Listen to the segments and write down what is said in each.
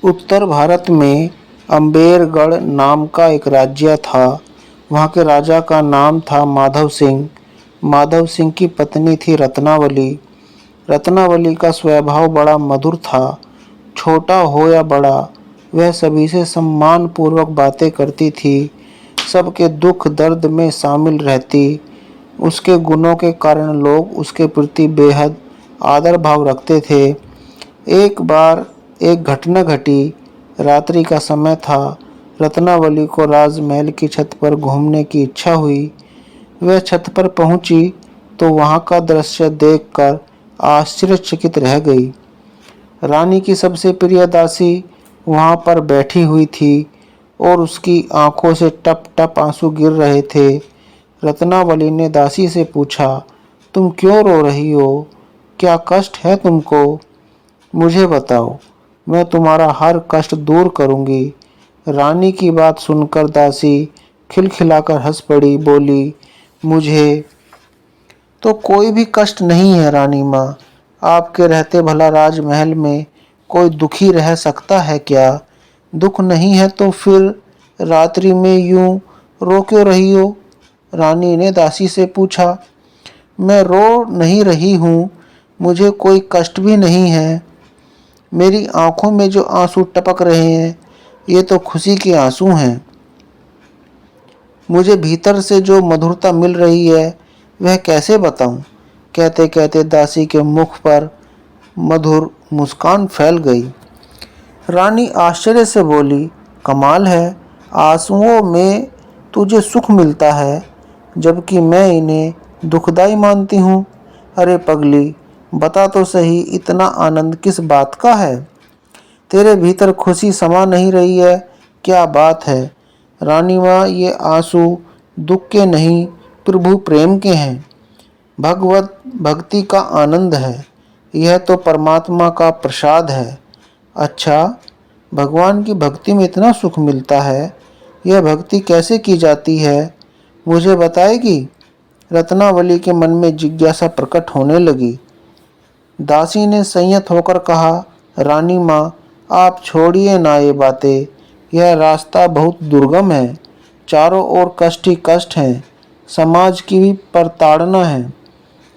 उत्तर भारत में अम्बेरगढ़ नाम का एक राज्य था। वहाँ के राजा का नाम था माधव सिंह। माधव सिंह की पत्नी थी रत्नावली। रत्नावली का स्वभाव बड़ा मधुर था। छोटा हो या बड़ा, वह सभी से सम्मान पूर्वक बातें करती थी। सबके दुख दर्द में शामिल रहती। उसके गुणों के कारण लोग उसके प्रति बेहद आदर भाव रखते थे। एक बार एक घटना घटी। रात्रि का समय था। रत्नावली को राजमहल की छत पर घूमने की इच्छा हुई। वह छत पर पहुंची तो वहां का दृश्य देखकर आश्चर्यचकित रह गई। रानी की सबसे प्रिय दासी वहां पर बैठी हुई थी और उसकी आंखों से टप टप आंसू गिर रहे थे। रत्नावली ने दासी से पूछा, तुम क्यों रो रही हो? क्या कष्ट है तुमको? मुझे बताओ, मैं तुम्हारा हर कष्ट दूर करूंगी। रानी की बात सुनकर दासी खिलखिलाकर हंस पड़ी, बोली, मुझे तो कोई भी कष्ट नहीं है रानी माँ। आपके रहते भला राजमहल में कोई दुखी रह सकता है क्या? दुख नहीं है तो फिर रात्रि में यूं रो क्यों रही हो? रानी ने दासी से पूछा। मैं रो नहीं रही हूँ, मुझे कोई कष्ट भी नहीं है। मेरी आंखों में जो आंसू टपक रहे हैं, ये तो खुशी के आंसू हैं। मुझे भीतर से जो मधुरता मिल रही है, वह कैसे बताऊं? कहते कहते दासी के मुख पर मधुर मुस्कान फैल गई। रानी आश्चर्य से बोली, कमाल है, आंसुओं में तुझे सुख मिलता है, जबकि मैं इन्हें दुखदाई मानती हूँ। अरे पगली, बता तो सही, इतना आनंद किस बात का है? तेरे भीतर खुशी समा नहीं रही है? क्या बात है? रानी माँ, ये आंसू दुख के नहीं, प्रभु प्रेम के हैं। भगवत भक्ति का आनंद है। यह तो परमात्मा का प्रसाद है। अच्छा, भगवान की भक्ति में इतना सुख मिलता है, यह भक्ति कैसे की जाती है, मुझे बताएगी? रत्नावली के मन में जिज्ञासा प्रकट होने लगी। दासी ने संयत होकर कहा, रानी माँ, आप छोड़िए ना ये बातें। यह रास्ता बहुत दुर्गम है। चारों ओर कष्ट ही कष्ट हैं। समाज की भी प्रताड़ना है।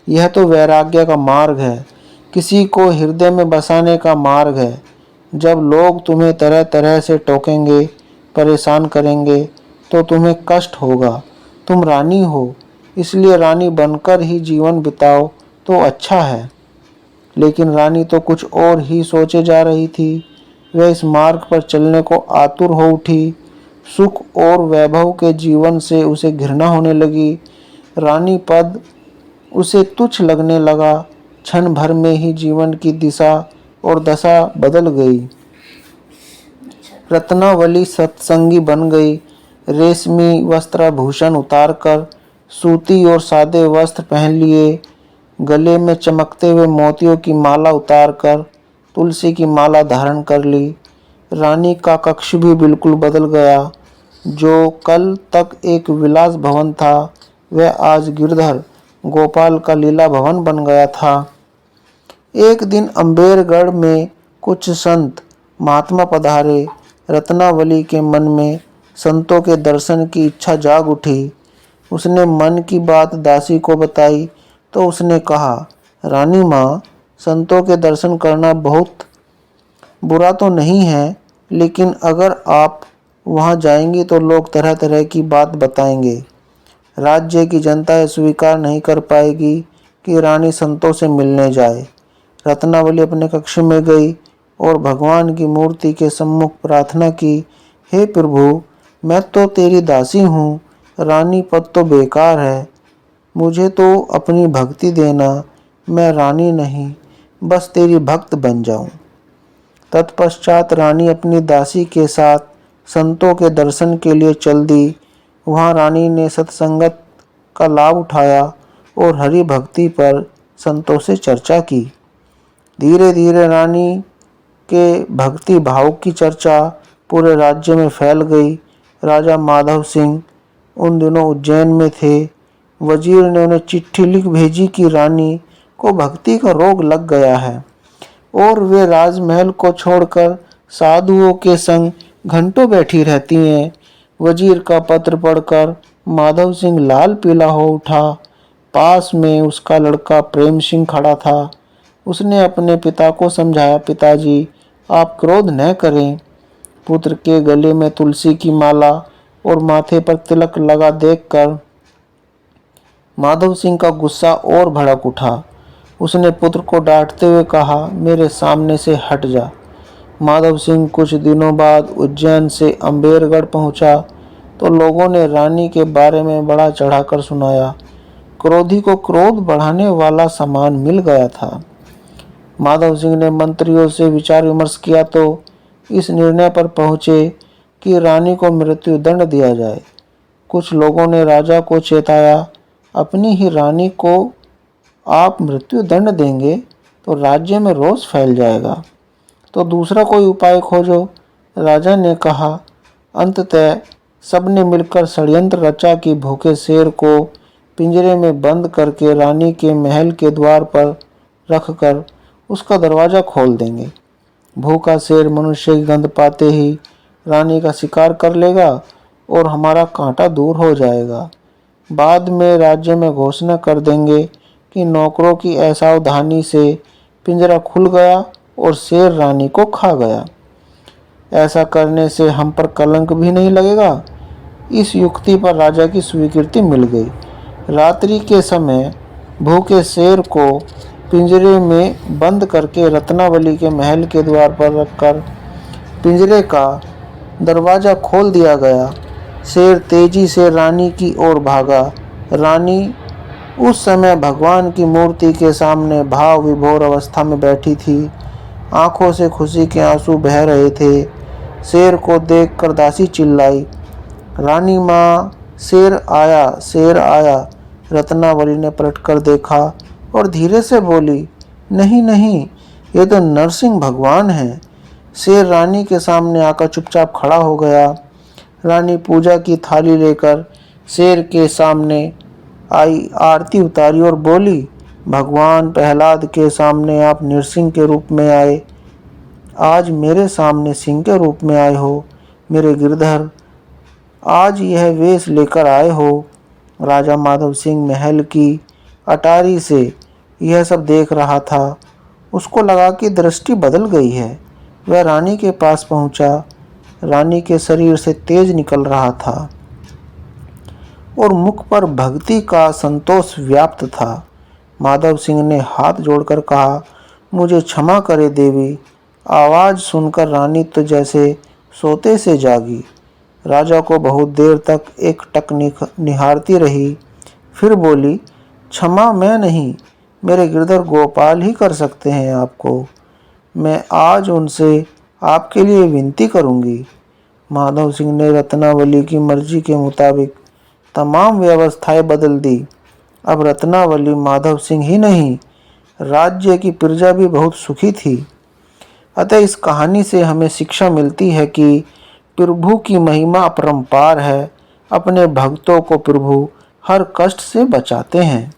यह तो वैराग्य का मार्ग है, किसी को हृदय में बसाने का मार्ग है। जब लोग तुम्हें तरह तरह से टोकेंगे, परेशान करेंगे, तो तुम्हें कष्ट होगा। तुम रानी हो, इसलिए रानी बनकर ही जीवन बिताओ तो अच्छा है। लेकिन रानी तो कुछ और ही सोचे जा रही थी। वह इस मार्ग पर चलने को आतुर हो उठी। सुख और वैभव के जीवन से उसे घृणा होने लगी। रानी पद उसे तुच्छ लगने लगा। क्षण भर में ही जीवन की दिशा और दशा बदल गई। रत्नावली सत्संगी बन गई। रेशमी वस्त्राभूषण उतारकर सूती और सादे वस्त्र पहन लिए। गले में चमकते हुए मोतियों की माला उतारकर तुलसी की माला धारण कर ली। रानी का कक्ष भी बिल्कुल बदल गया। जो कल तक एक विलास भवन था, वह आज गिरधर गोपाल का लीला भवन बन गया था। एक दिन अम्बेरगढ़ में कुछ संत महात्मा पधारे। रत्नावली के मन में संतों के दर्शन की इच्छा जाग उठी। उसने मन की बात दासी को बताई तो उसने कहा, रानी माँ, संतों के दर्शन करना बहुत बुरा तो नहीं है, लेकिन अगर आप वहाँ जाएंगी तो लोग तरह तरह की बात बताएंगे। राज्य की जनता यह स्वीकार नहीं कर पाएगी कि रानी संतों से मिलने जाए। रत्नावली अपने कक्ष में गई और भगवान की मूर्ति के सम्मुख प्रार्थना की, हे प्रभु, मैं तो तेरी दासी हूँ। रानी पद तो बेकार है। मुझे तो अपनी भक्ति देना। मैं रानी नहीं, बस तेरी भक्त बन जाऊं। तत्पश्चात रानी अपनी दासी के साथ संतों के दर्शन के लिए चल दी। वहां रानी ने सत्संगत का लाभ उठाया और हरि भक्ति पर संतों से चर्चा की। धीरे धीरे रानी के भक्ति भाव की चर्चा पूरे राज्य में फैल गई। राजा माधव सिंह उन दिनों उज्जैन में थे। वजीर ने उन्हें चिट्ठी लिख भेजी कि रानी को भक्ति का रोग लग गया है और वे राजमहल को छोड़कर साधुओं के संग घंटों बैठी रहती हैं। वजीर का पत्र पढ़कर माधव सिंह लाल पीला हो उठा। पास में उसका लड़का प्रेम सिंह खड़ा था। उसने अपने पिता को समझाया, पिताजी आप क्रोध न करें। पुत्र के गले में तुलसी की माला और माथे पर तिलक लगा देखकर माधव सिंह का गुस्सा और भड़क उठा। उसने पुत्र को डांटते हुए कहा, मेरे सामने से हट जा। माधव सिंह कुछ दिनों बाद उज्जैन से अम्बेरगढ़ पहुंचा तो लोगों ने रानी के बारे में बड़ा चढ़ाकर सुनाया। क्रोधी को क्रोध बढ़ाने वाला सामान मिल गया था। माधव सिंह ने मंत्रियों से विचार विमर्श किया तो इस निर्णय पर पहुंचे कि रानी को मृत्यु दंड दिया जाए। कुछ लोगों ने राजा को चेताया, अपनी ही रानी को आप मृत्यु दंड देंगे तो राज्य में रोष फैल जाएगा, तो दूसरा कोई उपाय खोजो। राजा ने कहा। अंततः सबने मिलकर षड्यंत्र रचा कि भूखे शेर को पिंजरे में बंद करके रानी के महल के द्वार पर रखकर उसका दरवाज़ा खोल देंगे। भूखा शेर मनुष्य की गंध पाते ही रानी का शिकार कर लेगा और हमारा कांटा दूर हो जाएगा। बाद में राज्य में घोषणा कर देंगे कि नौकरों की असावधानी से पिंजरा खुल गया और शेर रानी को खा गया। ऐसा करने से हम पर कलंक भी नहीं लगेगा। इस युक्ति पर राजा की स्वीकृति मिल गई। रात्रि के समय भूखे शेर को पिंजरे में बंद करके रत्नावली के महल के द्वार पर रखकर पिंजरे का दरवाज़ा खोल दिया गया। शेर तेजी से रानी की ओर भागा। रानी उस समय भगवान की मूर्ति के सामने भाव विभोर अवस्था में बैठी थी। आंखों से खुशी के आंसू बह रहे थे। शेर को देखकर दासी चिल्लाई, रानी माँ, शेर आया, शेर आया। रत्नावली ने पलटकर देखा और धीरे से बोली, नहीं नहीं, ये तो नरसिंह भगवान हैं। शेर रानी के सामने आकर चुपचाप खड़ा हो गया। रानी पूजा की थाली लेकर शेर के सामने आई, आरती उतारी और बोली, भगवान प्रहलाद के सामने आप नरसिंह के रूप में आए, आज मेरे सामने सिंह के रूप में आए हो। मेरे गिरधर, आज यह वेश लेकर आए हो। राजा माधव सिंह महल की अटारी से यह सब देख रहा था। उसको लगा कि दृष्टि बदल गई है। वह रानी के पास पहुंचा। रानी के शरीर से तेज निकल रहा था और मुख पर भक्ति का संतोष व्याप्त था। माधव सिंह ने हाथ जोड़कर कहा, मुझे क्षमा करे देवी। आवाज़ सुनकर रानी तो जैसे सोते से जागी। राजा को बहुत देर तक एकटक निहारती रही, फिर बोली, क्षमा मैं नहीं, मेरे गिरधर गोपाल ही कर सकते हैं आपको। मैं आज उनसे आपके लिए विनती करूंगी। माधव सिंह ने रत्नावली की मर्जी के मुताबिक तमाम व्यवस्थाएं बदल दी। अब रत्नावली माधव सिंह ही नहीं, राज्य की प्रजा भी बहुत सुखी थी। अतः इस कहानी से हमें शिक्षा मिलती है कि प्रभु की महिमा अपरंपार है। अपने भक्तों को प्रभु हर कष्ट से बचाते हैं।